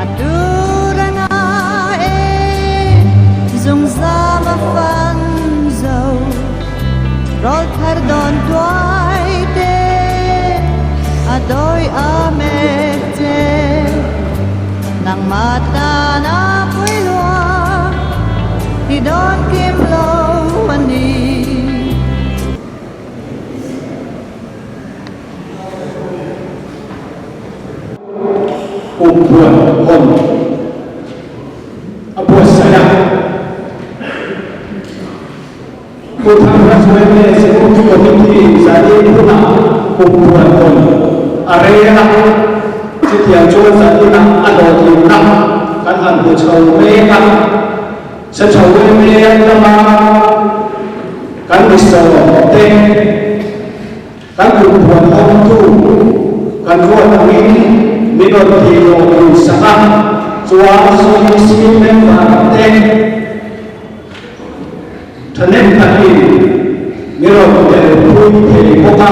atura na dùng ra mà phăng dầu rồi thar đòn toái tê đôi mẹ tê nang mata na quay loa thì đón kim lâu anh đi Kumpuan Hawn Abu saya Hunthar suwene sebuti komiti jadi puna Kumpuan Hawn area setiap jual jadi nak ada di nak kan antu chau mereka sechau mereka nama kan bisa teh kan Kumpuan Hawn tu kan ruang ini minor tilo usaha jual solusi membantu tenem tadi minor tilo putih kota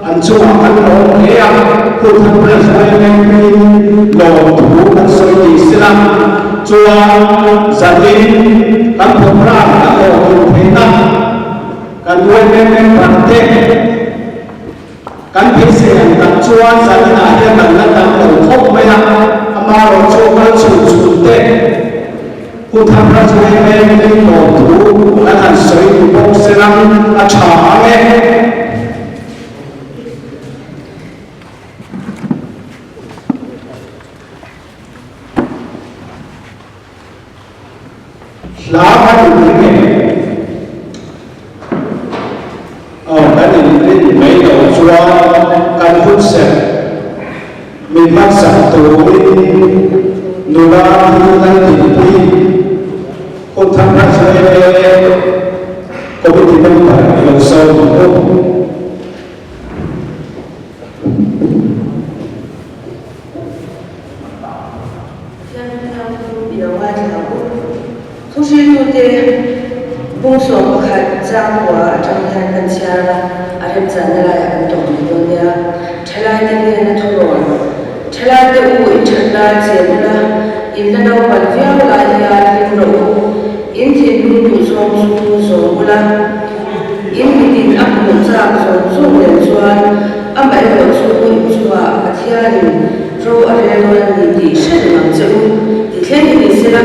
anjuran orang yang Hunthar berasal dari tubuh solusi Islam jual jadi kan pemerang atau pemerintah kan jual membantu kan bisa yang tak cuan saja ada kan datang berkop banyak amaran coba cuci deh Hunthar berasal dari tubuh dan sering berselang acare lama ini kan ini mereka jual kan konsep memang satu nular nular tinggi Hunthar berasal dari komiti member yang selalu bungsu bukan jawa jangan kencara ada jangan untuk dunia celai dengan turun celai itu internet jemulah inna nawal via laya himro inti dulu somula inti aku menjak somul jual amai waktu jual hatiarin ro ada orang di sedang jauh di sini di sana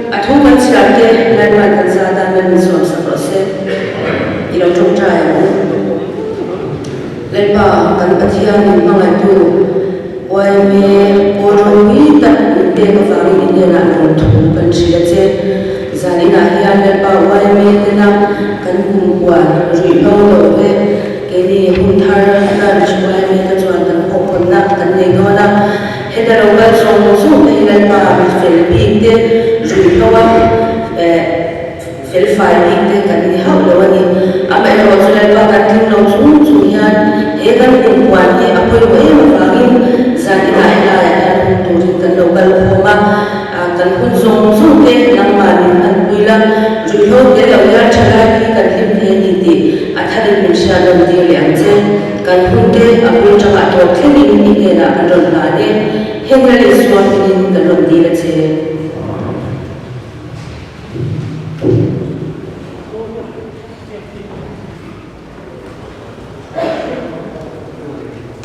atau macam ada lain zada mensuap seperti ilau jumpai lepas kan hatiarin mengai tu Yma orang ini tak berkafari ini nak untuk pensiasnya zalina hian lepas Yma tenang kan kumpuan riau doa kini Hunthar dan Yma terjual dan pokok nak dan negara heterogal song lepas Filipin de riau Filipin de kan ini hal lewani apa yang waktu lepas kan tinggal sunyian hegan kumpuan ni apa yang mafaham zalina hian untuk kan local koma kan pun song ke nama kan buila riau de lawyer cakap kan himne ini athari misalnya dia lihatnya kan pun de apa cakap dokter ini kena adon lade henry swat ini kan dia cakap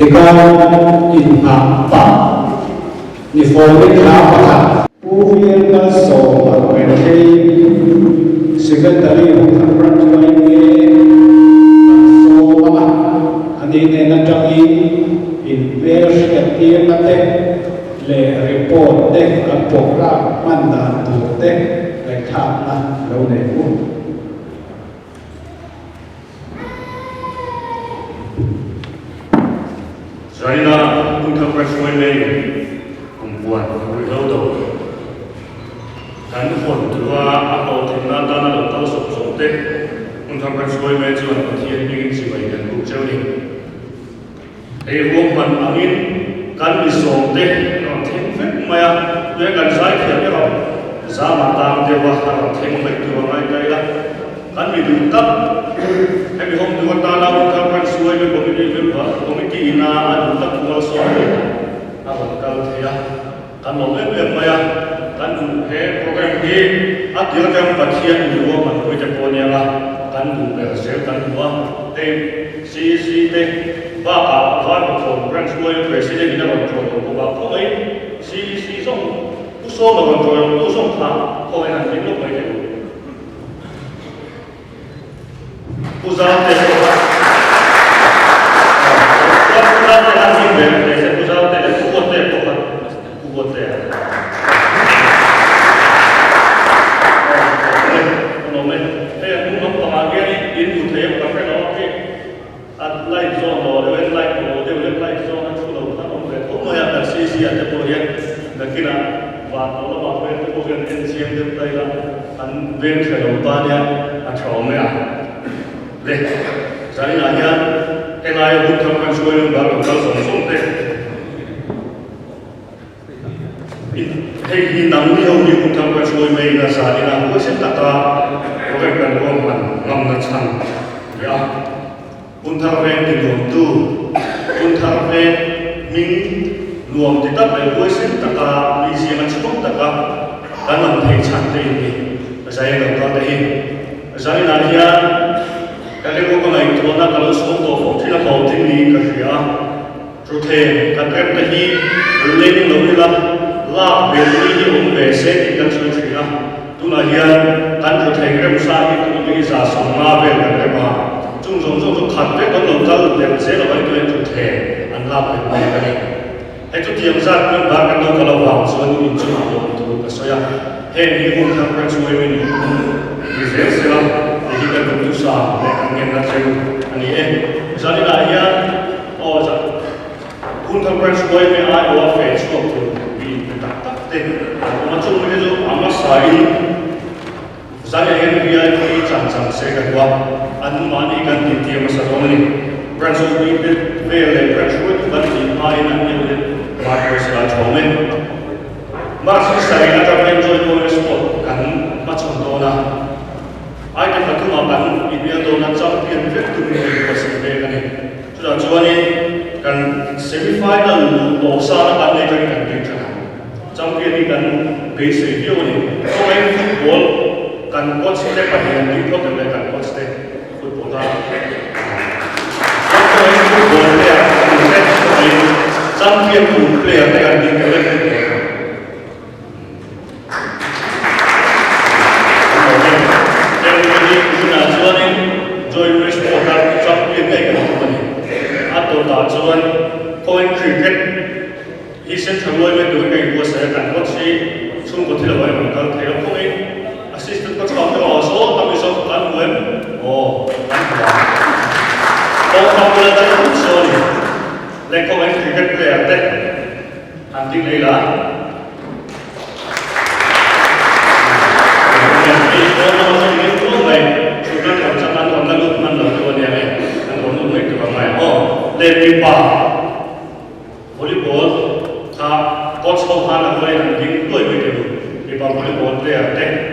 Tiga Yma ni forward apa? Uvir kasih berkait sekretari Hunthar berasal dari so apa? Adi nengajangi investigatif nate le report dek program mandat tu dek lekap lah lalu dek. Zalina Hunthar berasal dari kumpuan Hawn dan Hawn tua atau tindakan atau sop-sopte Hunthar berasal dari jualan petian ingin sipai dan bukjau ni. Ruang angin kan disopte, tim maya dia kan saya kira kalau zaman tahun dewa harap tim betul orang kaya kan diduga kami hom dua tanah Hunthar berasal dari komiti ina adu tak kuasa apa kalau dia kan lo em maya kan he program hi atir jam pathian ni wo man ko je po nia la kan du be sel kan wa te CC te ba ka va ko branch boy president ni na ko ko ba ko mai CC song tu so ma ko tu song tha ko na ni lo mai te ku za te ko ba ku za te la ni be te ku za te ku ko te ko ba ku ko te light zone or the light or the light zone and full of oh yeah that CC at the podium the kina va all about when the program NGEN the player and when the banya at home ya le sari na ya enai Hunthar kan suai ba ko song song te hey nang ni ho ni Hunthar kan suai mai na sari na ko sen ta program kan ko man ngam na chang ya Hunthar ven di luom tu, Hunthar ven ming luom di tak leh buai sen taka misi yang cukup taka kan man thei chan te ni, saya nak kata ini, saya nak dia kalau kau kena itu nak kalau semua tu tidak kau tinggi kerja, terus kan tadi lain lalu lah beli besen ikan suci tu nak dia kan terus kerja usaha itu bisa sama bela 좀 간대 건 넘자도 냄새가 많이 되는 돼. 안 나쁘게 많이. 해도 디엠사 그 바깥도 걸어 왕선 인증하고 또 그래서야 해 미국 한국 주의민이 이제서야 얘기가 좀 주사 내가 나중에 아니 에 자리 나야 자 Hunthar 주의민 아이와 페이스북 이 딱딱대 아마 좀 그래도 아마 사이 Saya ingin VIP jangan saya kedua, anu mana ikan titi masa ini, branch ini beli branch itu bagi main anu itu market selat komen. Masih saya ada enjoy boleh sport kan macam tu na. Ada satu makan ini ada nak champion itu ni pasti beli ni. Sudah jual ni kan semifinal losa kan ni kan kita. Champion ni kan base dia ni. Kalau yang football kan coach kita pada yang itu tu kan coach kita football lah. Kalau yang football dia champion player dia kan dia kan. Jadi kita jual ni joy sport kan champion dia kan tu ni. Atau dah jual kalau cricket, isen terlalu banyak tu kan buat saya kan coach si sungguh tidak banyak kalau tidak kau assistant coach kamu also kami so kan web kan kamu ada coach ni lekau main cricket player deh nanti lelah ini kalau ini tu main sudah kerjakan orang lalu mana tu dia main kan orang main tu main lepipa volleyball coach kau hana main nanti tu main tu lepipa volleyball player deh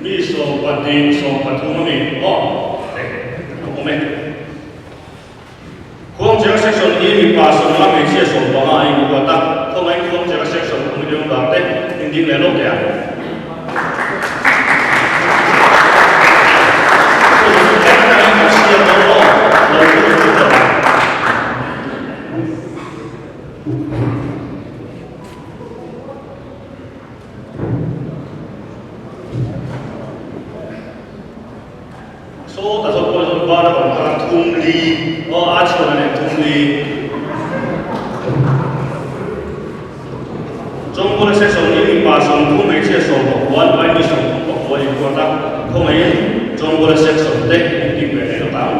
มีสองปฏิสองปฐุมมีอ๋อเด็กผมไม่ควงเจ้าเซ็กชันนี้มีภาษาละไม่เชี่ยสองบางอันก็ตัดทำไมควงเจ้าเซ็กชันผมไม่ยอมรับเด็กจริงๆแล้วโลกเดียวแต่สมมติว่าเราบอกว่าทุ่งลีอาชญ์เนี่ยทุ่งลีจงคนเสียสองนี้มีภาษาทุ่งไม่เสียสองบอกว่าไม่มีสองทุ่งบอกว่าอยู่ก็ตักเขาไม่จงคนเสียสองเด็กที่เป็นอะไรก็ตาม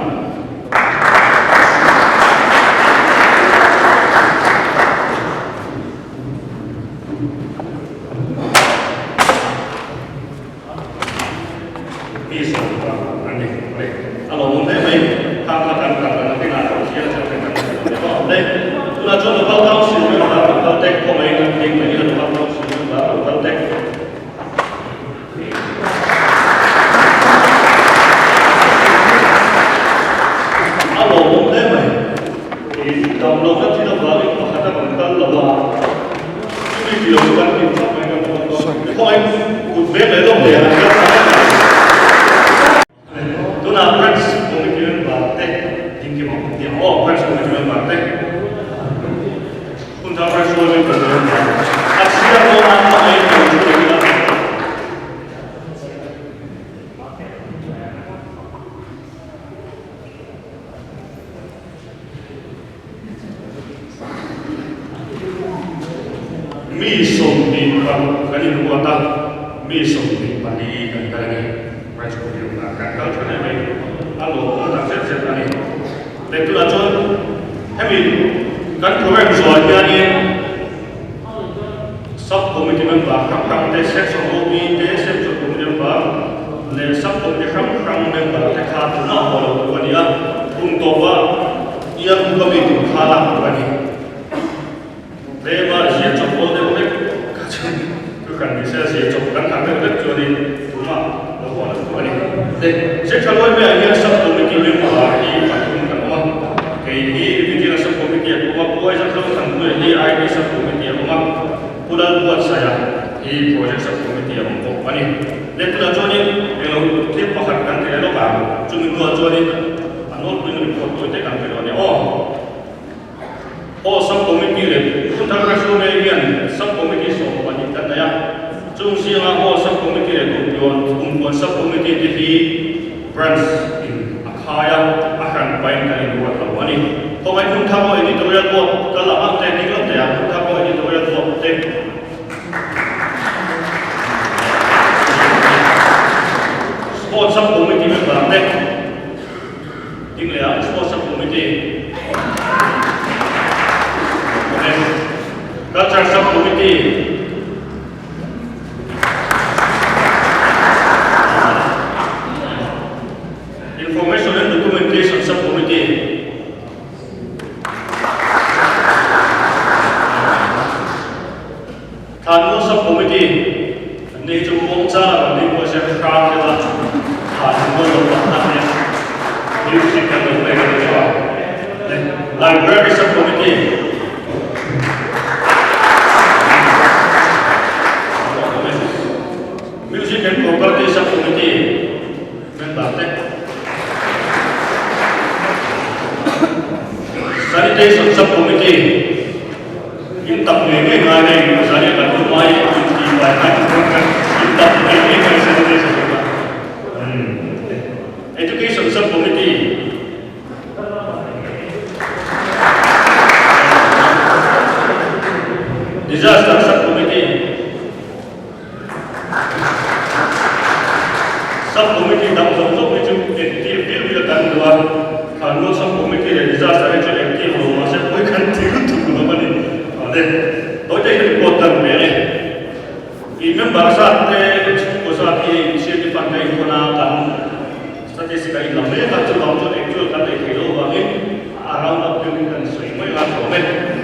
มีสองอันนี้เลยเรามองได้ไหมทางการต่างๆที่น่าสนใจจะเป็นการก็ได้เราจนเราต้องสื่อเราต้องเด็กเขาไม่กันเองไม่เราต้องสื่อเราต้องเด็กเรามองได้ไหมที่เราลงที่เราบอกว่าถ้าเราต้องเราว่าที่ที่เราต้องกินเข้าไปกันเขาไม่กุดเบี้ยเลยต้องเดียร์ตัวนั้นพระสุภมิตรบาดเจ็บจริงๆบอกเดี๋ยวพระสุภมิตรบาดเจ็บคุณทำพระสุภมิตรบาดเจ็บอาชีพเราทำอะไรอยู่ที่นี่ล่ะมีส่งดีครับกันนี่รู้ว่าตั้งมีส่งดีปฏิกันกันนี่พระสุภมิตรบาดเจ็บเขาช่วยได้ไหมHalo, tak set ani. Lepas tu aja, kami kan program soalnya ni, sub komite member, kami set soalnya ni, set komite member, le sub komite kami member, tekad tu nak kalau tu ni ya, untuk apa? Ia bukan itu kalah tu ni. Lepas set soalnya boleh, kacau, tu kan bisa set soalnya kan kami boleh jadi rumah. Saya kalau ni sub komite member ini patut kamu, ini bikin sub komite rumah buat satu kamu ini ID sub komite rumah, pulang buat saya ini projek sub komite rumah ini. Lepas tu ni, kalau kita pakai dia lokal, cuma dua ni, anot pun ni foto itu kan dia ni. Sub komite le, Hunthar Rasul NGEN sub komite so banyak kan ya. Jung siang sub komite le, kumpulan sub komite di branch in KHAWNGAIHA akan baik dari dua tahun ini. Kalau Hunthar editorial buat, kalau apa teknikal dia, Hunthar editorial buat teknik. Sport sub komite member tek, tinggal sport sub komite. Culture sub komite. Information and documentation subcommittee. Thanno subcommittee. Ni chung cha ni ko se kha ke la. Thanno subcommittee. Music and documentation. Library subcommittee. Music and property subcommittee. Member Sanitation subcommittee. Intap ni ngai misalnya kan rumah di banyak intap ni sanitation. Education subcommittee. Disaster subcommittee. Subcommittee dalam bentuk itu dia kan dua. Kalau subcommittee dari disaster itu aktif, masa boleh kan tiru tu nama ni. Ada, tu jadi important mere. Ini bahasa ini siapa pandai gunakan statistik ini. Mereka tu langsung actual kan itu bagi around kan semua yang ada.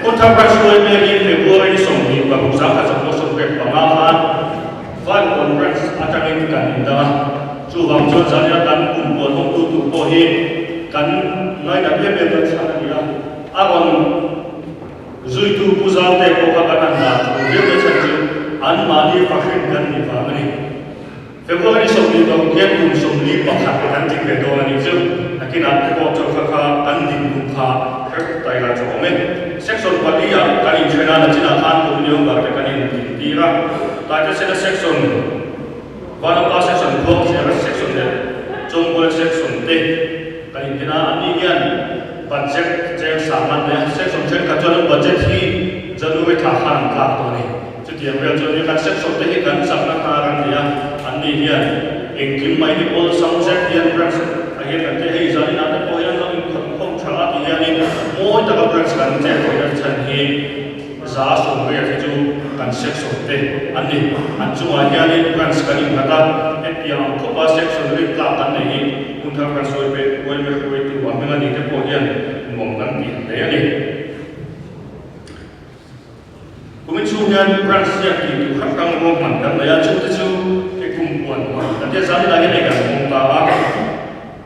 Hunthar Rasul ini Februari 2000 baru sangat sepuluh sampai pengawasan vai conference atangin kan inda chu wang chon zania kan kumpuan hong tu ko hi kan ngai da be be chana dia aron zui tu puzal te ko ka kan da be be chan chu an mali fakhin kan ni fa ni Februari som ni dong kian kum som ni pakhat kan tik be do ni chu akin at ko cho kha kan din kum kha her tai la cho me section palia kan in chena na china khan ko ni ba ta kan in tira ta ta section wala pa section ko section de chung ko section te kan in na ani yan budget je saman ne section check ka cho budget hi january tha khan ka to ni chu tiam bel cho ni kan section te hi kan sak na kha ran dia ani hian engkim mai ni all subject hian branch ahian kan te hei zani na te po hian lo in khom thala ti hian in moi ta ka branch kan te ko hian chan hi za so me ya chu kan section te ani an chu a hian in branch kan in kata etiam ko ba section ri tla kan nei hi Hunthar kan soi be koi me koi tu wa me ni te po hian mom kan ti te ani kumin chu hian branch ya ki tu khat kang ro man kan ya chu te chu kumpuan dan dia zani lagi dengan mengutara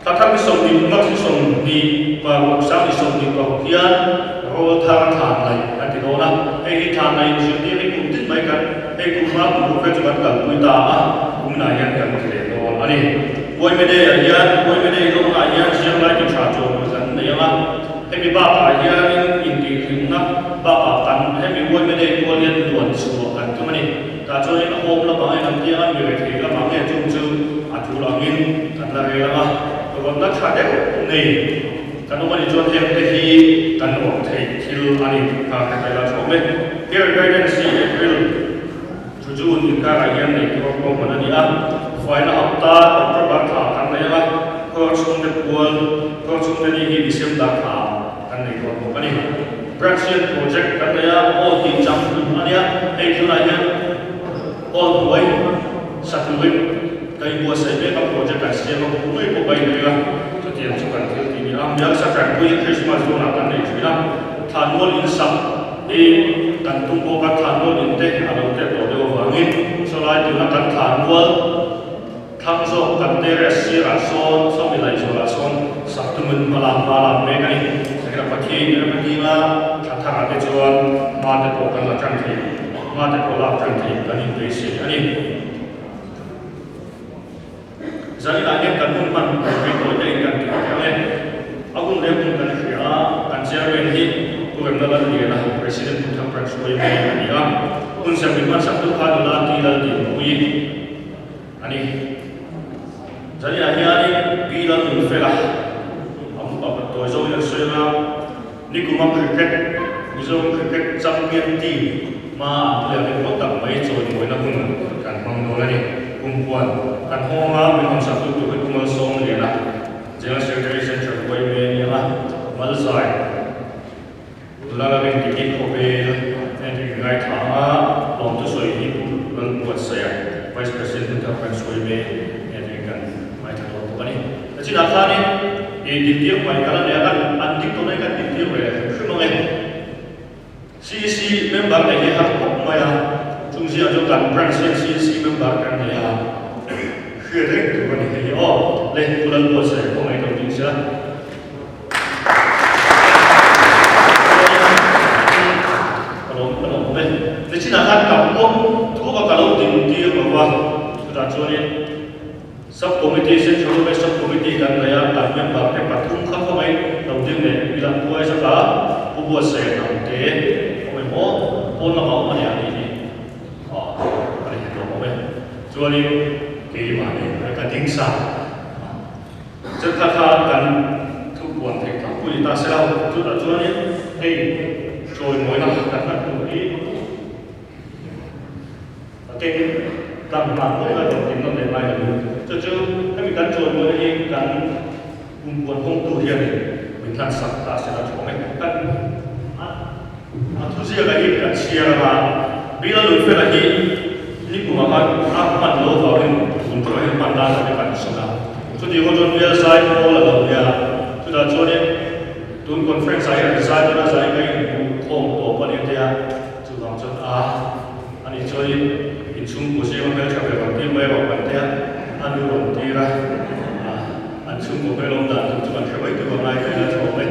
kakak som di maksud som di baru sang di som di bagian rol thang lagi nanti dona thang lain jadi kumtin baik kan kumah kumpuan juga kan kita kumnayan kan kita dona ani boy mede ya boy mede itu ya siang lagi charge kan dia lah bapa ya inti himna bapa kan boy mede kualian luar semua kan tu mana ta cho nên hôm là bảo anh kia anh người thì là bảo nghe chung chung chủ lòng in thật là cái là còn nó khác đấy này cái nó mới cho thêm cái gì cái nó thấy thiếu anh cái là chỗ mấy here guidance April chú những cái này này có mà nó đi ăn phải là học ta học các thảo cái này là có chung cái buồn có chung cái gì đi xem đặc thảo cái này có cái này branch project cái này là all team jump anh nhá hay chỗ này nhá all the way satu week kai buat saya kan projek kan saya mau mulai kau bayi juga setiap sukan TV ambil sekarang kau Christmas tu nak kan ni juga tanwal insaf kan tunggu kan tanwal inte ada untuk doa wangin selain itu kan tanwal thangso kan teres sirason sambil lagi sirason sabtu malam mereka ni saya pagi lah kata ada jual mata bukan macam ni mata pola cantik kan ini ani jadi lagi kan pun itu jadi kan kalian aku melihat kan dia kan siapa ini bukan dalam dia lah presiden Hunthar Prasoy ini dia pun sebelum satu kali lagi dibuat ani jadi akhirnya bila menfelah apa betul so yang saya ni kumam cricket champion team mà là cái quốc tập mấy rồi mỗi năm cũng cần mong đồ này kumpuan kan honga mình không sắp được cái cung sông này là general secretary center quay về như là malzai là mình đi đi học về nên thì ngày tháng lòng tôi suy nghĩ lần buat saya vice president Hunthar Prasoy về nên thì cần mai thay đổi cái này chỉ là cái này đi tiếp ngoài cái này kan antik tôi này kan đi tiếp về không nói CEC member này học học mà chúng ta cho cần branch CEC member kan ya khơi lên tụi mình thì lên lần buat saya không ai đồng ý sao kalau di sini akan kampung tu kalau tinggi bahwa sudah jadi subcommittee central subcommittee dan daya dan member patung kau mai đầu tiên này bilang buat saya buat saya nanti pun nak mau mana ini, ada yang mau apa? Jadi gimana? Mereka tinggal. Jika kan tu buat mereka, pun kita selalu tu dah jadi, join mana kan tu ini. Oke, kan mana kita join mana lain dulu. Jadi kami kan join mana ini kan kumpulan hong tu dia ni, minta sakta selalu komen kan. Terus dia lagi kan siapa bila lupa lagi ni kumakan apa lo kawin untuk yang pandang dekat sana. Jadi kalau dia saya mau dia sudah jadi tu conference saya kaya kong apa dia sudah jadi ani jadi itu musim mereka của cái lông đàn chúng mình phải với cái vòng này cái là chỗ này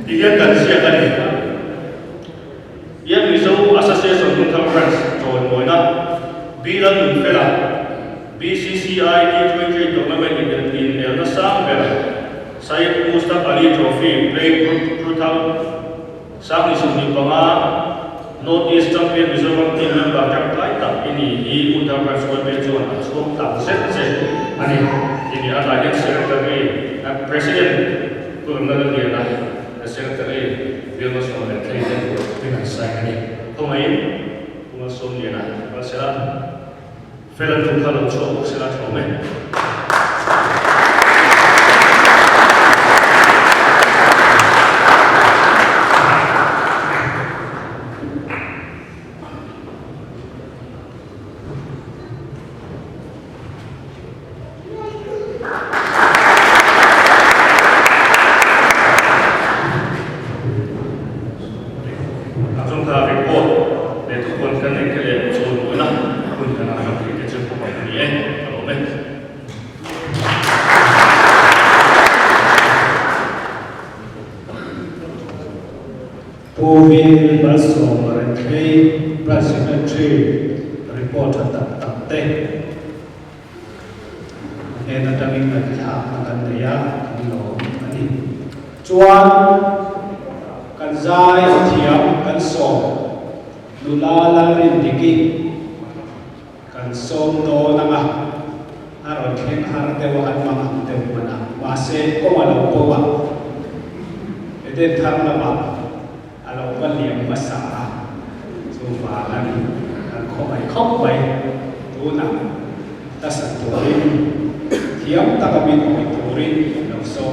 thì hiện cần xe cái này hiện số association conference rồi mỗi năm bi lần mình phải là BCCI T20 tournament in El Nassau về saya Mustafa Ali Trophy play brutal sang di sini banga Northeast Champion Reserve Team member yang lain ini di Hunthar Prasuan Bejuan suam tak set ini ada yang secretary president kurang dia lah secretary dia masuk oleh presiden dengan saya ini pemain masuk dia lah pasal film tu kalau cukup sila komen Moving Brussels and Presidential report at Tate and the Tamil Nagandaya no ani Chuan Kanzai Tiam Kanso Lulala Rindiki Kansom Do Nama Haron Ken Hardewahan Mamam Demana Mase Komala Powa Eden Tarnamaเราก็เลี้ยงภาษาสุภาพนั้นเข้าไปดูหนังตัดสันตัวรินเทียมตะกบินของตัวรินเราส่ง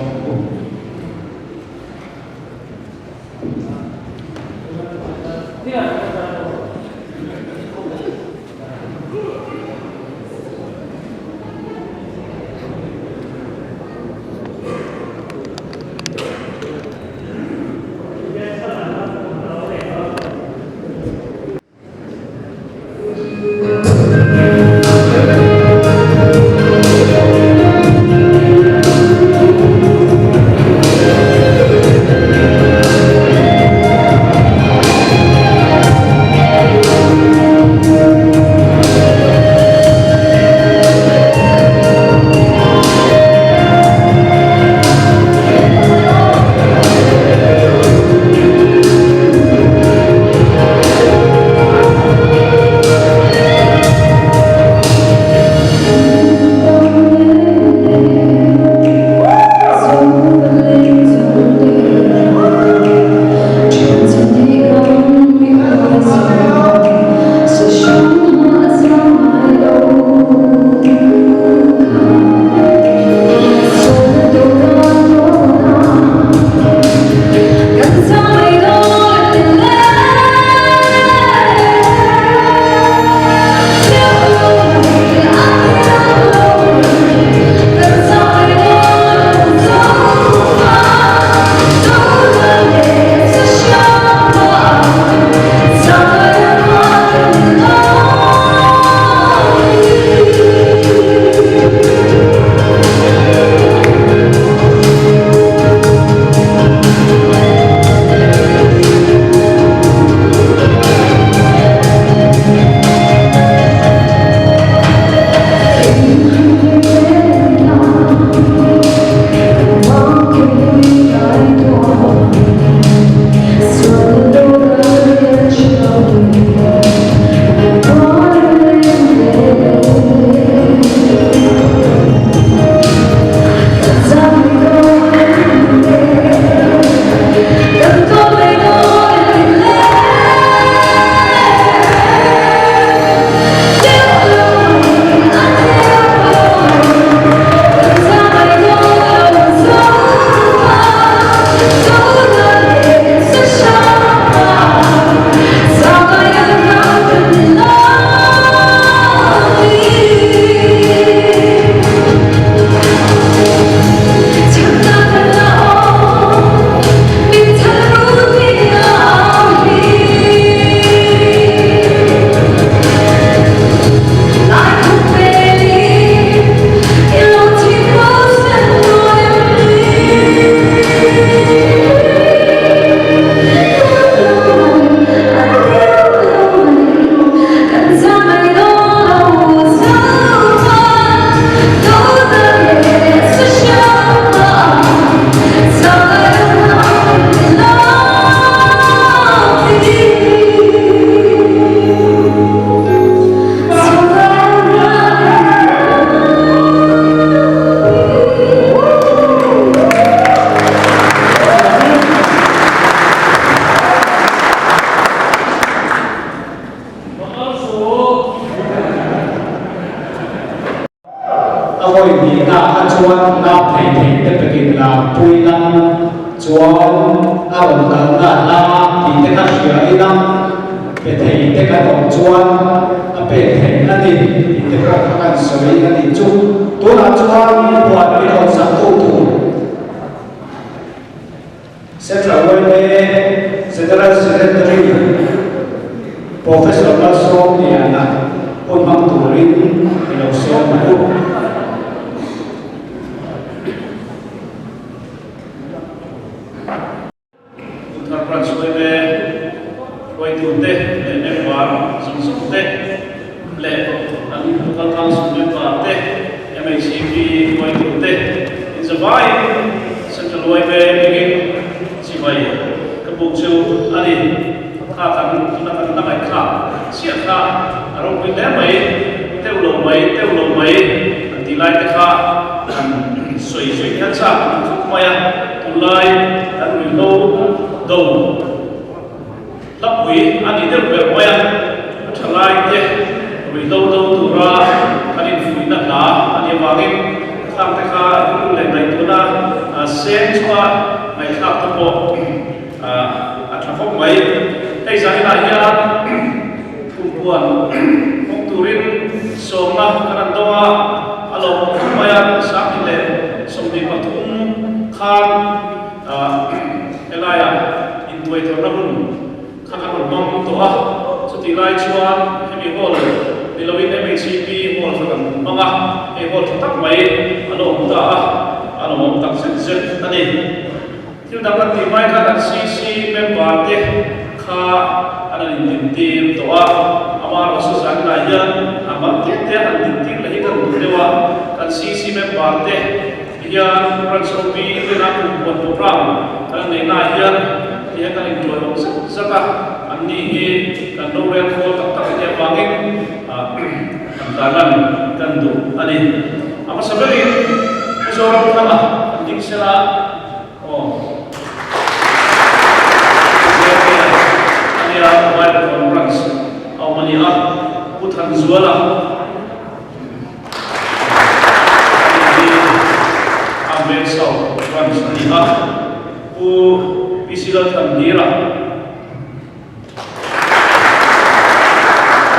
rồi thì ta chuan na thầy thầy để phải kịp là bùi lăng chuan đồng cần là thì thế là sửa đi lăng về thầy thế là đồng chuan về thầy là thì thế là các bạn sửa là thì chung tôi là chuan hoàn cái đồng sản thủ thủ sẽ trở về Central Secretary Professor Lasso thì là ôn bằng thủ lĩnh thì đầu xe mà Hunthar SUBCRIBE quay tuần tết để em vào dùng súng tết lệ anh các thằng súng em vào tết em ấy chỉ vì quay tuần tết in the vibe Central SUBCRIBE begin chỉ vậy các bộ chiêu anh đi khá thằng chúng ta năm ngày khá siết khá rồi vì lẽ mấy tiêu lộ mấy anh đi lại thế khá anh suy hết sao không may tụi lại anh bị lâu đầu lắp quý anh đi được về quay trở lại thế vì lâu tụi ra anh đi phụ nặng lá anh đi vào cái tham thế khá cũng lấy này tụi na xem cho ngày khác tập bộ anh thằng không mấy hay giải lại nha kumpuan ông turin soma kanan doa alo kumpuan sáng đi lên sông đi vào thung khan elaya in tuổi thọ năm khắc khắc mong toa cho tí lai chuan hemi hol đi lâu in MCP hol phải cần mong hemi hol tắc mấy alo ông tắc sen anh đi thiếu đặc biệt thì mai các CC member thế kha anh đi tìm toa amar wasu sang lại dân amar thế anh đi tìm lại cái đồ dewa các CC member thế yang ransobi dengan kumpuan program kalau ni nahian dia kan enjoy saka ani kan doren ko tak dia bangin antaran kandu ani apa sabari seorang nama penting sela ani awal conference awmania putan zuala besok kan saniha u isilah tandira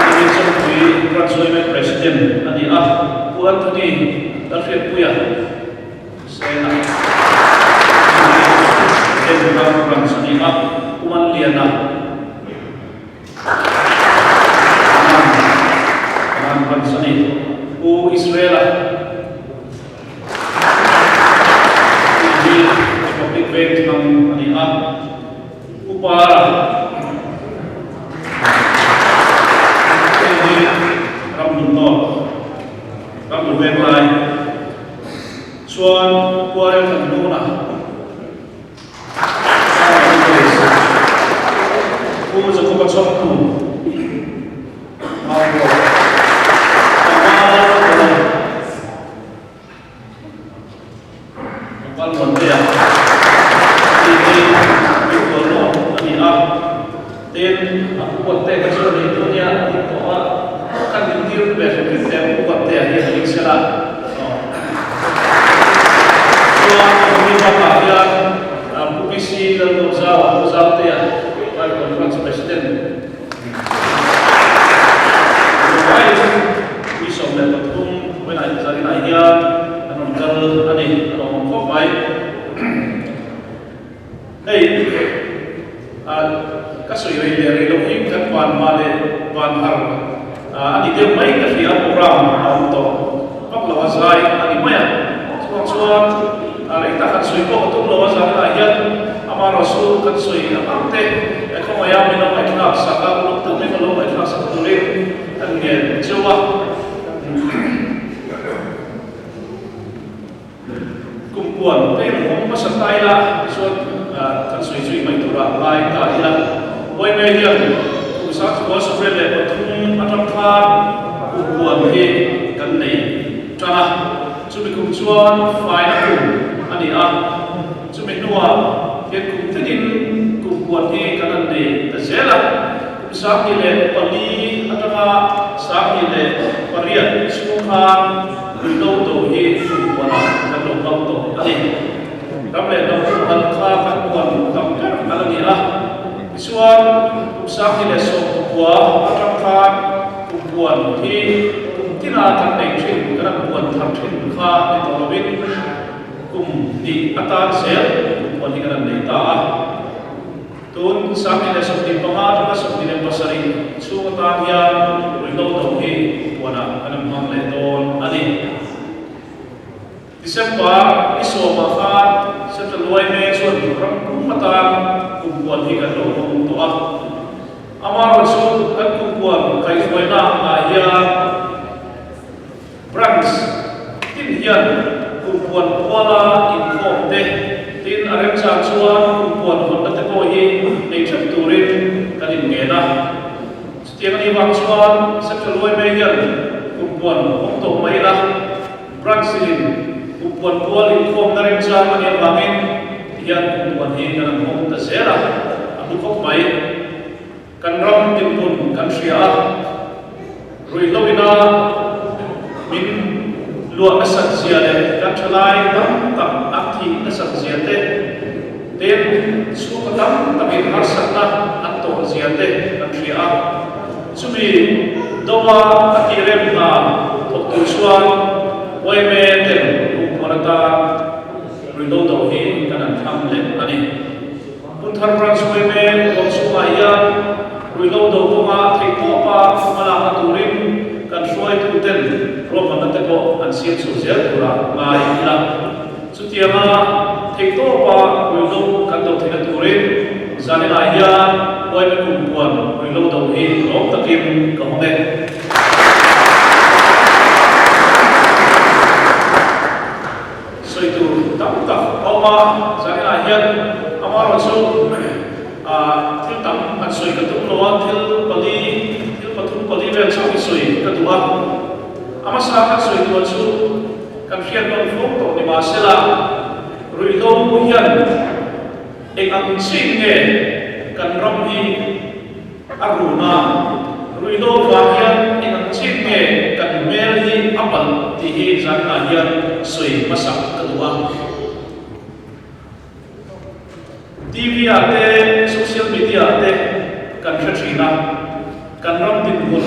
ini sebagai Rasulullah Presiden aniha buat tadi terfir puya saya nak kan saniha uman liana kan sani u Israel baik dengan aniha upara ini rambut benlai suan kuare tanduna ku zakubat sokku Kumpuan, tapi orang masa Thailand, so kan sui mai tura lai Thailand, boy media, usaha kuasa bela betul atau kan kumpuan he kan ni, cara cumi kumpuan fine aku, ani cumi dua, he kumpuan kumpuan he kan ni, terjela, usaha ni pali atau sah ni parian, semua kan Window to hi kumpuana kan lo kam to ani kam le no kan kha kan kuan kam ter alani a isuan kumsak ni le so kupua atang kha kumpuan hi kumtina kan nei thin kan kuan thak thin kha ni to lobin kum di atan sel kumpuan hi kan nei ta a tun sakni le sok di panga ta sok di le pasari chu ta hian ringo to hi wana anam mang le don ani December iso ma kha settle loi me chuan ram mata kumpuan hi kan lo to a amaro chu kan kumpuan kai khoina a hian branch tin hian kumpuan wala in form te tin arem cha chuan kumpuan hon na te ko hi nei thap turin kan in nge na tiang ni wang chuan settle loi me hian kumpuan hong to mai la branch in kumpuan kual in form na rem cha man yang bangin hian kumpuan hi kan hong ta zera abu kok mai kan ram tin pun kan ria rui lovina min lua asat zia le kan thalai tam tam akhi asat zia te ten su ka tam tamin har sakna atto zia te kan ria chumi dowa atirem na thok tu chuan wai me ten kumpuanata rindo do hi kan an tham le ani Hunthar branch wai me kon su ma ya rindo do ko ma thei ko pa mala ka turin kan suai tu ten rom na te ko an siam su zel tura mai ila chutiama thei to pa rindo kan do thei turin zanena ya wai me kumpuan rindo do hi rom takim ka home itu tak oma zanena hian amaro chu thil tam an soi ka tum lo thil pathum pali ve chau soi ka duwa ama sa ka soi tu chu kan fiat non flom to ni ma sela rui lo hian eng ang ching nge kan ram hi aruna rui lo wa hian eng ang ching nge kan mel hi apal ti hi zanena hian soi masak kedua TV ate social media ate kan thachina kan ram tin hun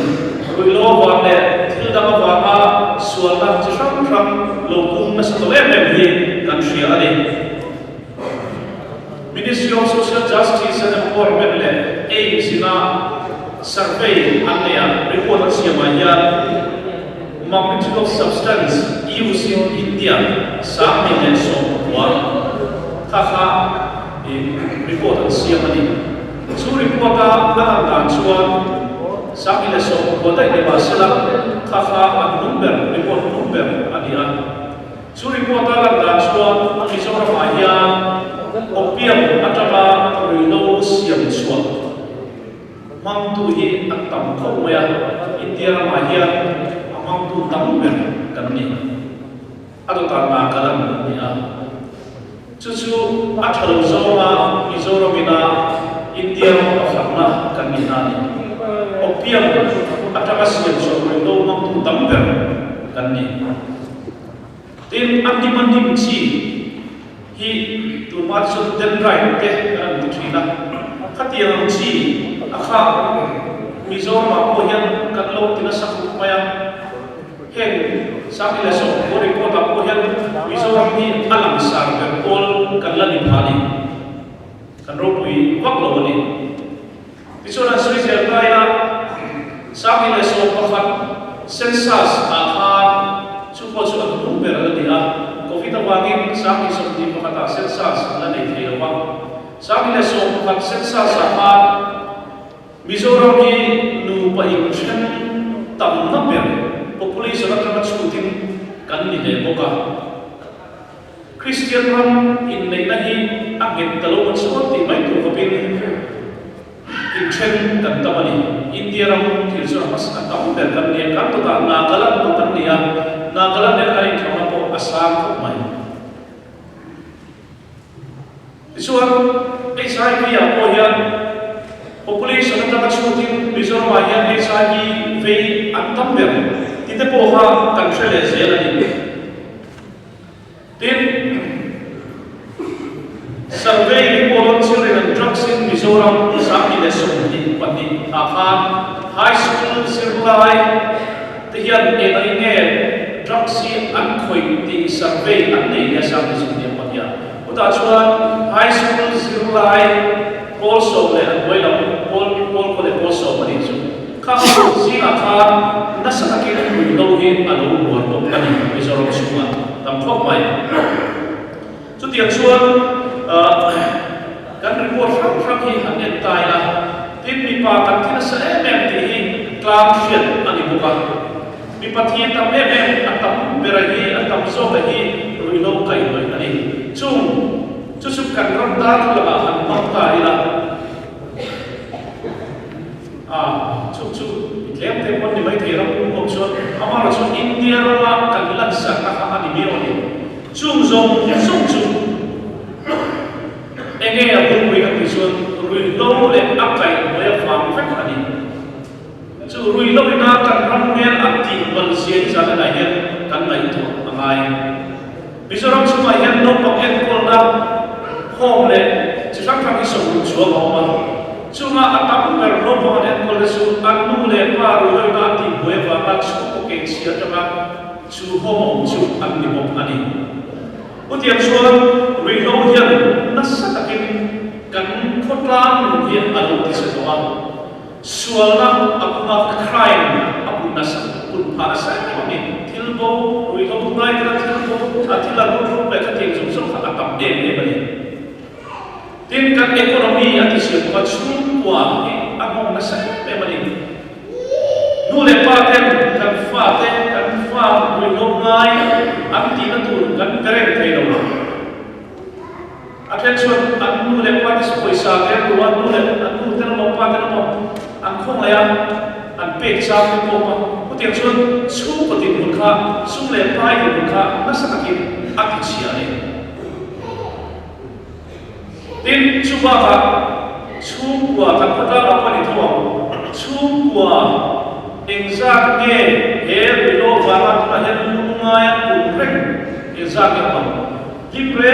ruilo wa le thil dama wa a suala chisam ram lokum na satole me hi kan thria ani Ministry of Social Justice and Empowerment le sina survey ania report siama ya magnitude of substance used in India sampai dengan semua kakak report siapa ni? Su report akan tansuan sampai dengan semua dah ini masalah kakak number report number adian. Su report akan tansuan misalnya maya opium atau terlalu siam suat. Mangtuhi atam kau ya India maya mangtu number kan ni. Atau tanpa kalam ni cucu atal zona izoro mina India makna kanina ni opium atakasia zoro do mampu tamper kanni tin andi mandim chi hi tu maksud den right te kan butrina khatiang chi akha mizoro ma ko yan kan lo tinasak maya hen sakila so ko report ko yan mizoram ni alam sar be kol kalani phani kan ropui waklo ni bisora sri selaya sakila so pakhat census akhan chupo chu number dia covid wangin sakhi so di pakhata census la nei theiwa sakila so pakhat census akhan mizoram ni nu pa in tam na ber population at chutin kan ni le boka Christian ram in nei nahi agit talo so ti mai tu kopin in chen kan tamani India ram thil so mas atam ber kan ni kan to ta na kalan to kan ni na kalan ne kai thama ko asam ko mai isuan ai sai ki ya ko ya population at chutin bizor wa ya ai sai ki ve atam ber Kita poha kan chale zela ni sum ni pani akhan high school sirlai te hian e nei nge drugsy an khoi ti survey an nei ya sam sum ni pani uta chuan high school sirlai also le an boila all ko le also pani chu kha si akhan nasaka ke ni lo hi alo bor ko ani mizoram suma tam khop mai chu tiang chuan kan report from hi hanen tai la tin mi pa kan thina sa em ti hi klang fiat ani buka mi pa thi tam em atam berahi atam so hi ruilo kai noi ani chung chu su kan ram dar la han pa tai la chu lem te pon ni mai the ram ko chu amara chu india ra kan lan sa ka ha ni mi oni chung zong chu enge a bu wi ka chuan rui lo le akai le fam fek ani chu rui lo ina kan ram mel ati bal sien sa na hian kan mai to angai bisoram chu mai hian no pok en kol na hom le chi sang thang ki so ru chu ma ma chu ma atam per no pok en kol su an nu le pa ru lo na ti bue wa ta chu ko ke sia ta ma chu hom chu an ni mok ani utiam chuan rui lo hian nasa takin kan khotlang hian alo ti se to a sualna apuma crime apuna sa kun pha sa ni thilbo rui lo ngai ka thilbo athila ru pe ka ting zum som kha tam de ne bani tin kan economy ati se ko chung kwa ni among nasa pe bani nu le pa ten kan fa rui lo ngai am ti na tu kan karen thai lo attention anu le pa dis poisa ke anu le anu ten mo pa ten mo an khong la ya an pe sa ko pa ko tiang chuan chu ko tin mun kha sum le pai mun kha na sa ki ak chi ani tin chu ba ka chu kwa ka pa ta pa ni tho chu kwa exact nge he ri lo va ma ta he lu nga ya kun rek exact ya pa Libre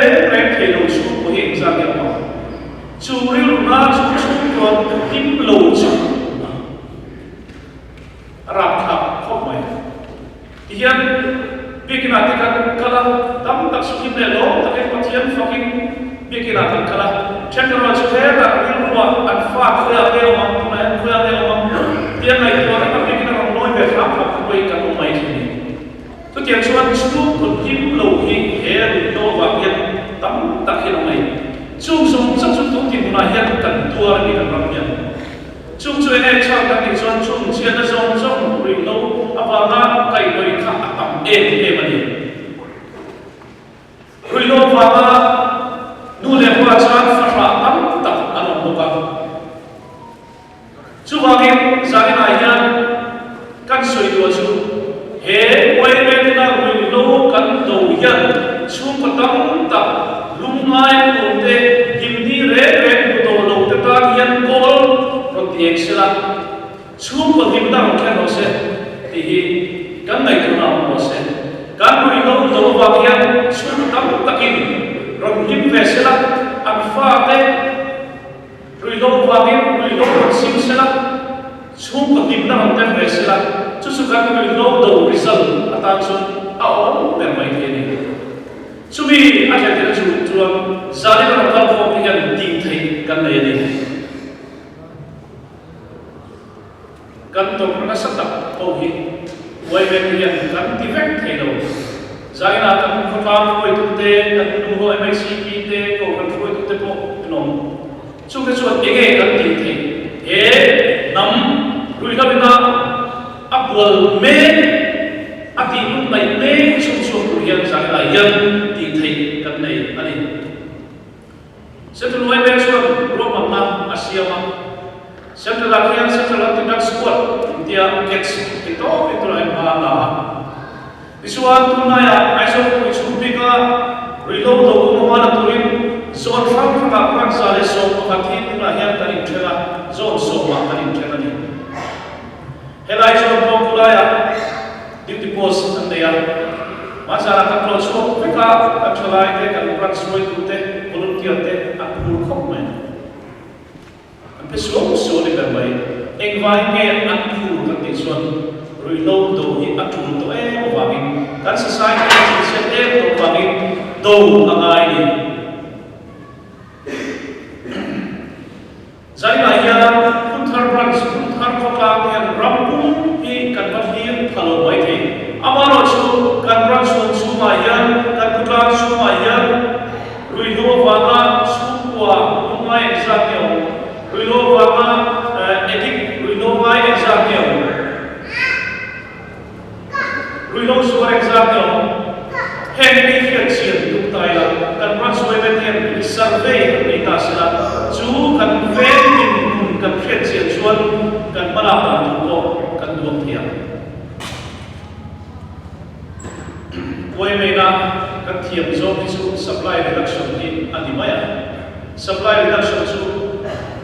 thelo chu ko he exam ya ma chu ri na chu ko tim lo chu rap thap khop mai hian bikina te kan kala tam tak su kim le lo ta ke pathian fucking bikina te kala chakra chu he ra ri wa an fa khoya ke ma ma khoya ke ma tian mai to ka bikina ro noi be rap thap ko ka no mai ni to tian chuan chu ko tim lo hi he ri to wa hian tam tak hi mai chung sum chắc chung tu tin na hian kan tua ni kan ram hian chung chu e chang kan ni chuan chung chian na zong ri lo apa na kai loi kha atam e mani ri lo wa na nu le wa chan fa ra tam tak anom bo ka chu wa ge zai na hian kan soi do chu he wai me na ri lo kan do hian chung ko tam tak lung lai ko te himni re ko to lo te ta hian kol ro ti exela chung ko him da ro khan se ti hi kan nai to na mo se kan ri lo do wa hian chung tam takin ro him ve sela an fa te ri lo wa hian ri lo sim sela chung ko him da ro te ve sela chu su kan ri lo do result ata chun a o per mai ke ni Sumi aja kita cuba zalim orang kau dengan tinggi kan lagi ni. Kan tu mana setak kau hi, wai berlian kan tifek hello. Zalim akan kau kau itu te, kan nunggu MICP te, kau kan kau itu te pun nom. Cuba tinggi kan tinggi. Nam ruiha bina abwal me ati nun mai me sum ruiha zalim ayan. Thei kan nei ani setul wai ber suam roma ma asia ma setul lakian setul tindak squad india gets itu ai ma la isuan tunaya aiso ku chupika rilo do ko ma na turin zon fam ka pan sale so ka thi na hian tarin thela zon so ma tarin thela ni helai so ko kulaya duty post andeya masyarakat pelosok mereka tercelai kan orang semua itu volunteer apur kok men phải số đi gần vậy anh vai nghe ăn khu các tỷ xuân rồi lâu đầu hiện ăn trùng tổ em và mình các society sẽ em tổ và mình đầu là ai đi giải bài ya Hunthar branch Hunthar kota yang rampung di kantor hiu kalau baik ni amaro su kan branch sumaya kan kota sumaya ruino vanga sukwa rumah examnya ruino vanga edik ruino mai examnya ruino suara examnya Henry Hietzian untuk Thailand kan branch webenhen survey di Tasila chú kan ven min kan Hietzian suan kan malapang tuko kan duang tiang Wai mena kan tiang zone isu supply reduction di animaya supply reduction su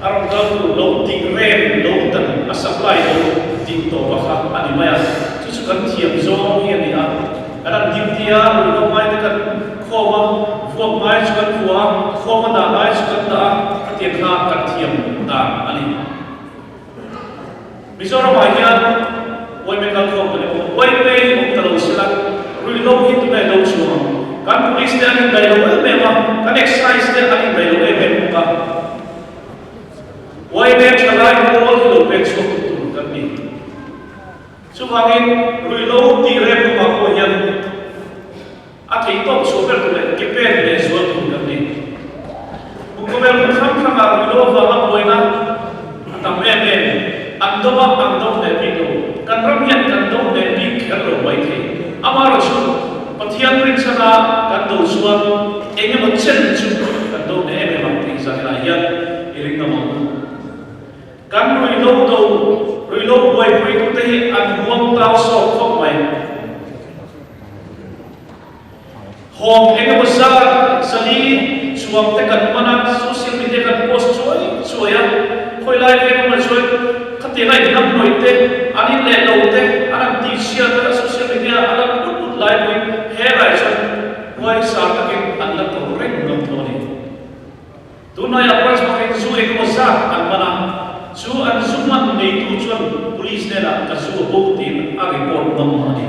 arong galu low ting rain low tan a supply low ting to baka animaya su kan tiang zone hian ni a aran dimtia lo mai kan khoma vuak mai chu kan huwa khoma da mai chu kan da atian kha kan thiam da ani Mizoram hian wai me kan khom ne wai pe mok talo sila rui lo hit me lo chu kan police te ani dai lo me ma kan exercise te ani dai lo me ka wai me chalai ko lo pe chu tu kan ni chu wangin rui lo ti re ko ma ko hian athei top super tu le kipen le zol tu kan ni bukomel kham kham a rui lo va ma boina tam me andoma andom ne pino kan ramian kan dom ne pi khelo bai the amaro su pathian prinsana kan do suan enge mo chen chu kan do ne me bang thi sa la yan iring na mo kan rui lo boy pui tu te an huam tao so khom mai hom enge mo sa sali suam te kan mana social media kan post choi ya khoi lai ve mo choi khate lai nam noi te ani le lo te ana ti share ta social media ana put lai voi he lai chan wai sa ta ke an la to reng nam thoni tu na ya pras ma ke su ek mo sa an mana su an suman nei tu chuan police ne la ka su bo tin a report nam ani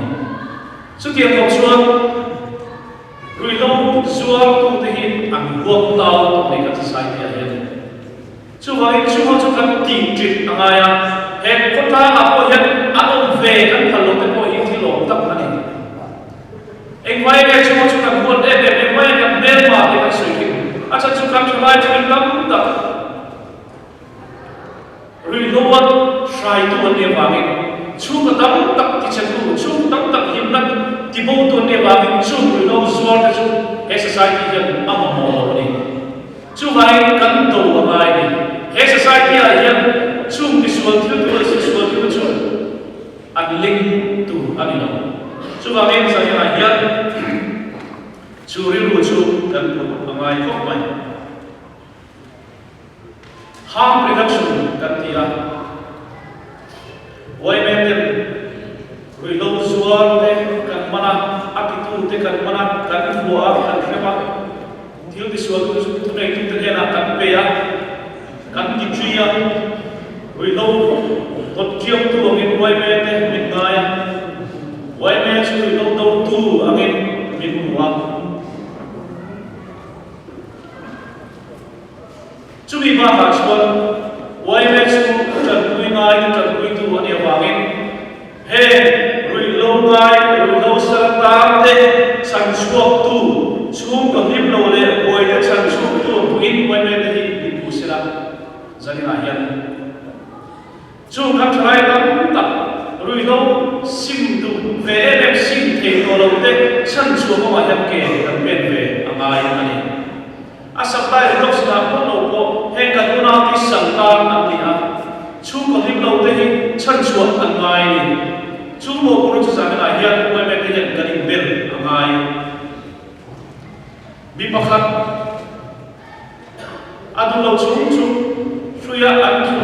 su tiang ko chuan rui lo zuar tu te hin an huam tao to nei ka society a hian chu wai chu ho chu kan ti trit angaya he kota a ko hian anom ve kan phalo te ko hi thi lo tak ani eng vai ke chu ho chu kan huan eng vai kan mel ma te kan sui ki acha chu kan thlai chu tam tak rui lo wat shai tu ne wangi chu ka tam tak ti chen tu chu tam tak him nak ti bo tu ne wangi chu rui lo zuar te chu exercise hian ama mo ni chu vai kan to mai ni society a hian chung ti sual thil tu si sual tu chu an link tu ani lo chu wa men sa hian chu ri ru chu kan pu angai khop mai harm reduction kan ti a wai men ten rui lo sual te kan mana atitu te kan mana kan bua kan khema thil ti sual tu nei tu te na kan pe a kan ti tria rui lo tot chiam tu angin wai me te min ngai wai me chu rui lo do tu angin min wa chu mi ba ha chuan wai me chu tan pui ngai tan pui tu ani awangin he rui lo ngai rui lo sar ta te san chuak tu chung ko him lo le oi te san chuak tu puin wai me te hi pu sila zani na hian chu kan thlai tam tak rui lo sim tu ve em sim the to lo te chan chu ma hian ke kan pen ve angai ani a supply redox na ko lo ko he kan na ti sang ta an ni a chu ko him lo te hi chan chu angai ni chu mo ko chu zani na hian wai me te hian kan bel angai bi pakhat adu lo chu Suya anju,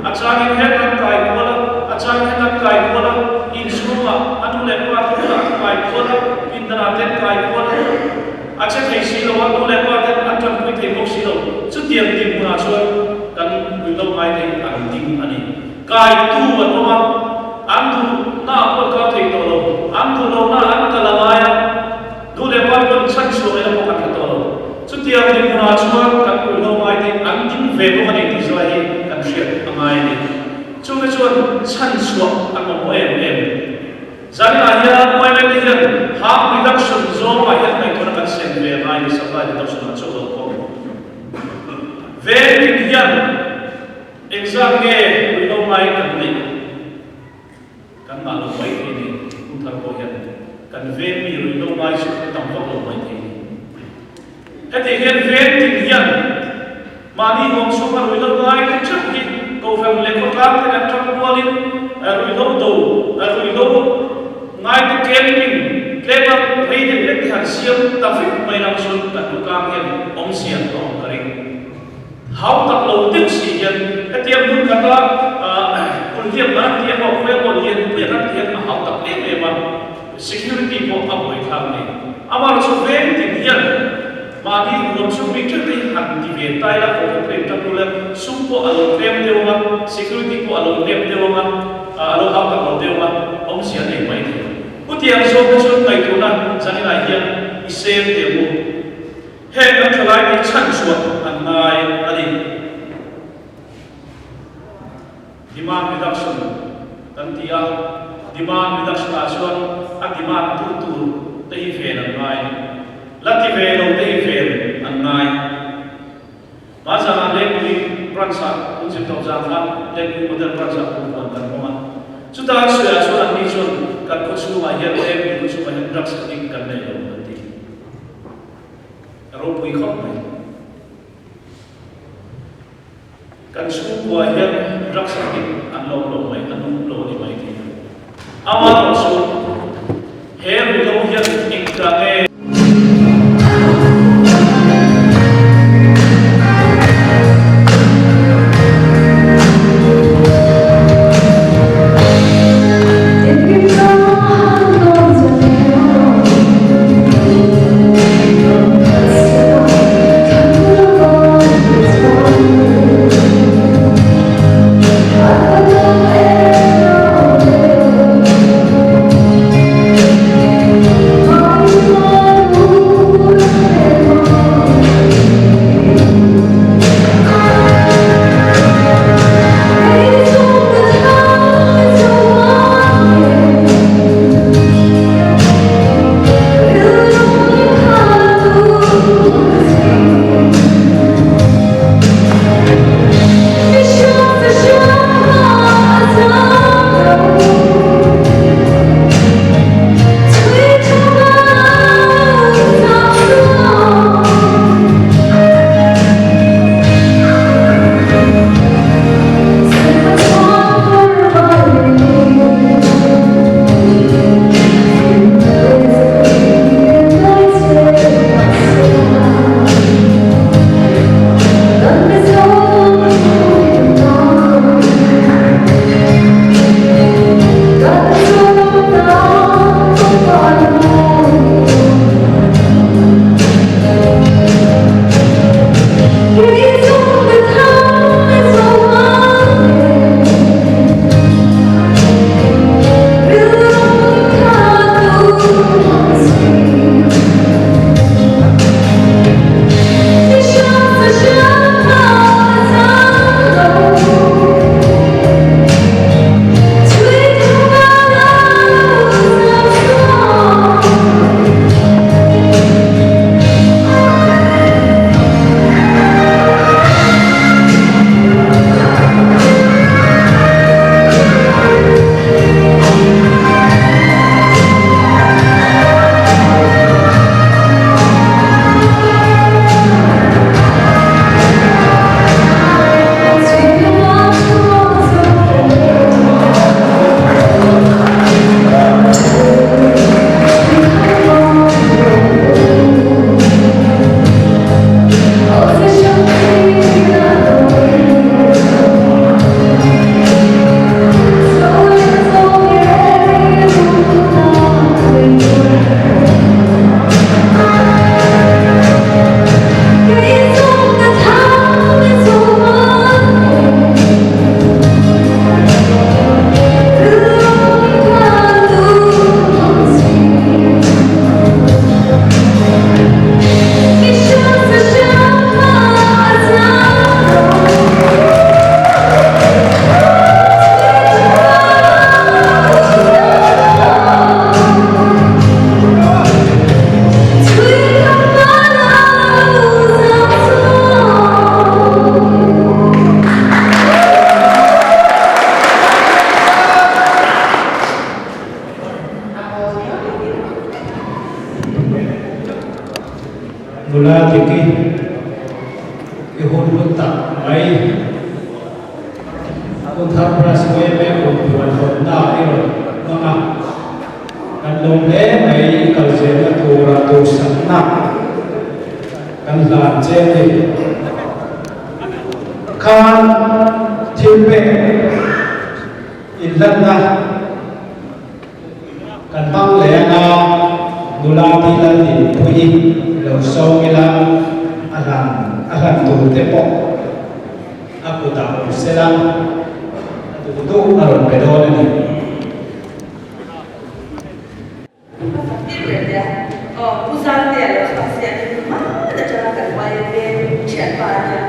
acara ini kan kai kola, acara ini kan kai kola, insuma, anu lepas tu kai kola, internet kai kola, acara ini silo, anu lepas tu acara kita ini silo, setiap tim pun asuh kan belum main kai tu an oma an tu na ko ka thei to lo an tu lo na an ka la ya du le pa ko chan so le ko ka to lo chu tiang ni na chuwa ka ku lo mai ti an tin ve ko ni ti so ai kan shia amai ni chu me chuan chan so an mo em zani na ya mai me ni harm reduction zo ma ya mai ko na kan sen ve mai ni supply reduction na chu ko ve ni yan exam nge we no mai kan ni kan ma lo mai ni Hunthar ko yan kan ve mi we no mai su tam ko lo mai ni heti hian ve tin yan ma ni hom so ma we no mai kan chak ki ko fam le ko tlam te kan chak ko ni we no do we no ngai te keling klemam rei de le han siam ta fik mai nam sun ta ku kam hian om siam to karing how tak lo tin si yan atiam mun kata kun hiam na tiam ko ko mo yen pe ran tiam how tak le ma security ko apoi kham ni amar so ven tin yan ma ni lom su mi chu ti han ti ve tai la ko pe ta ko la sum ko alo tem de wa security ko alo tem de wa alo how tak lo de wa om sia nei mai ni utiang so ko so tai ko na zani la hian I sem de mu he na thalai ni chan suat an nai ani demand reduction kan tia demand reduction a suat a demand tu tei ve an nai lati ve lo tei ve an nai ma sa na le ni pransa kun sim to jang han le ni modern pransa kun kan mo chu ta su a su an ni chon kan ko chu ma hian le ni chu ma reduction ni kan nei lo ti ro pui khop mai kan su kwa hian reduction ni an lo mai an lo ni mai ti ama lo su he lo hian ik ka e Mula tiki ihun tak mai Hunthar Yma Kumpuan Hawn mga kanlong mai kalzena tura tu sakna kan lan jeni kan timpe ilana kan bang lenga nulati lati puyi lo songila alan tu tepo aku tak selang tu aron pedon ni pusat dia los pasien mana cara kerja dia siapa dia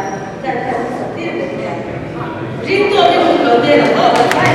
dan seperti dia rindu itu kalau dia nak apa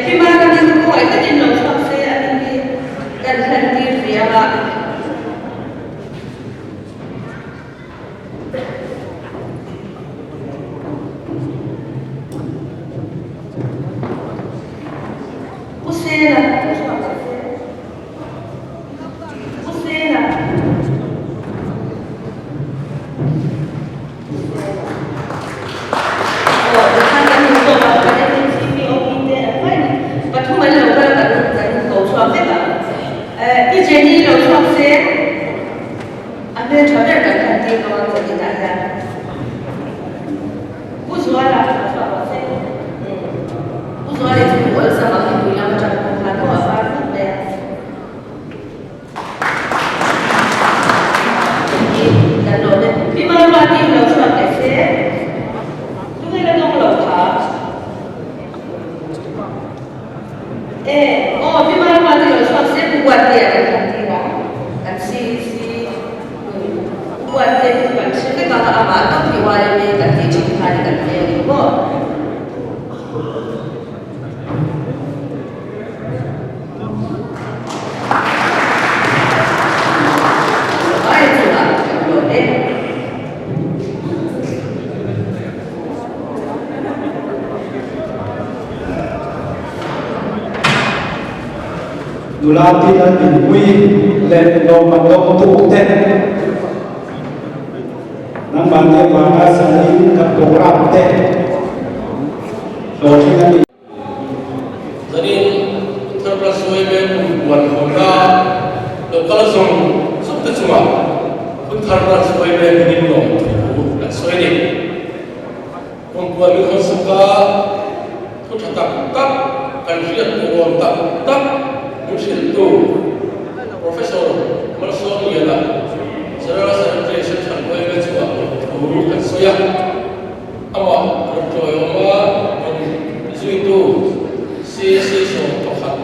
Pimana Dulati na tinui len lo mandok tu ten nang bande banga sani ka program ten lo tina ni jadi terprasoi be buat honda lokal song sabta cuma Hunthar prasoi be ni lo dan soi ni kumpuan itu suka tu tak kan lihat orang tak Musim itu Profesor Merson ialah saudara saya secara boleh juga guru dan saya awak berdoa itu si so tohat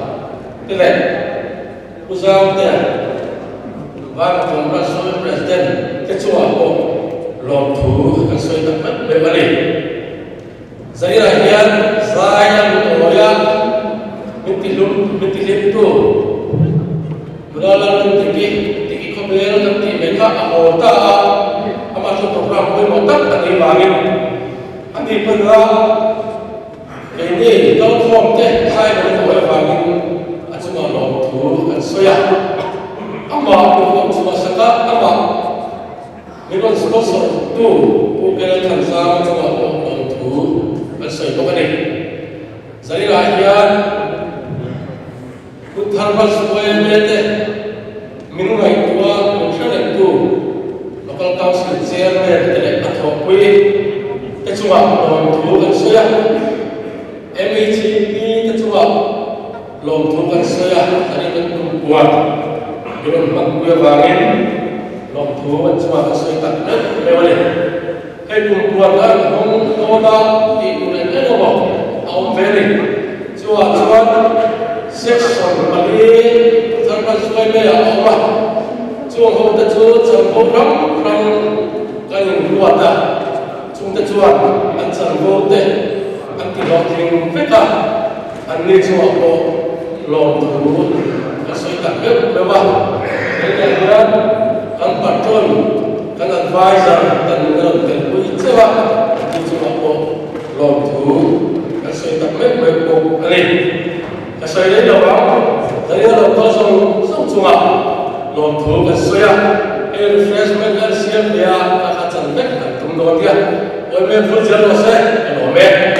keren usah dia bang Profesor Presiden ketua lom tu dan saya dapat berbalik saya rakyat saya mengoya Mitilip tu, berlalu tinggi kebel nanti mereka anggota amat program boleh motak tadi bangin, nanti pernah ini kalau form teh saya boleh bangin, cuma lomtu dan soya, amat form cuma sekat amat, memang sponsor tu bukan tanpa cuma lomtu dan soya bukan ini, saya rakyat Hunthar prasoi mete minungai tua mungkin itu local council chairman tidak atau kui ketua lom tu kan saya MEGP ketua lom tu kan saya tadi kan kumpuan belum mengkuat bangin lom tu kan cuma kan saya tak lewat hey kumpuan kan hong toda di ulen elok awam veri cuma section bagi termasuk ya Allah cuma kita campur ram kan luar dah cuma tuan ancan bote anti locking mereka ani cuma ko long dulu kasih tak bebas mereka kan patron kan advisor dan mengenai cewa cuma ko long dulu kasih tak bebas ani saya ini orang, saya orang kosong cuma lompu saya, refreshment dan siap dia akan cantik, tunggu dia, oleh full jelas saya, oleh